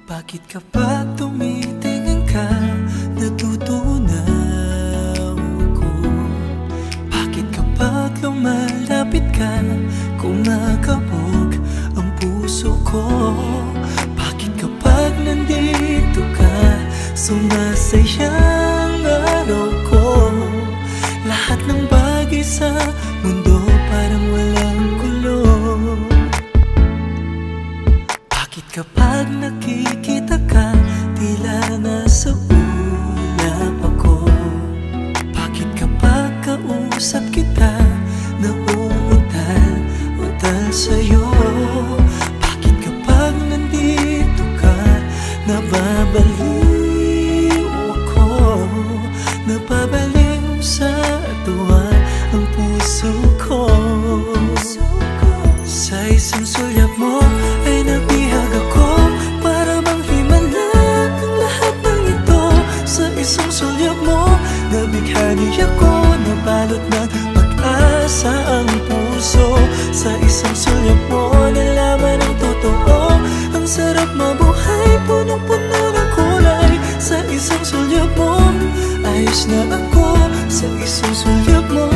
Bakit kapag tumitingin ka, natutunaw ako? Bakit kapag lumalapit ka, kumakabog ang puso ko? Bakit kapag nandito ka, sumasayang araw ko? Lahat ng bagay sa mundo parang walang gulo. Bakit kapag nakikita ka, tila nasa ulap ako? Bakit kapag kausap kita, nauutal-utal sa'yo? Bakit kapag nandito ka, nababaliw ako? Nababaliw sa tuwa ang puso ko. Sa isang sulyap mo ay nabihag ako, para bang himala ang lahat ng ito. Sa isang sulyap mo, nabighani ako, nabalot ng pag-asa ang puso. Sa isang sulyap mo, nalaman ang totoo. Ang sarap mabuhay, punong-puno ng kulay. Sa isang sulyap mo, ayos na ako. Sa isang sulyap mo,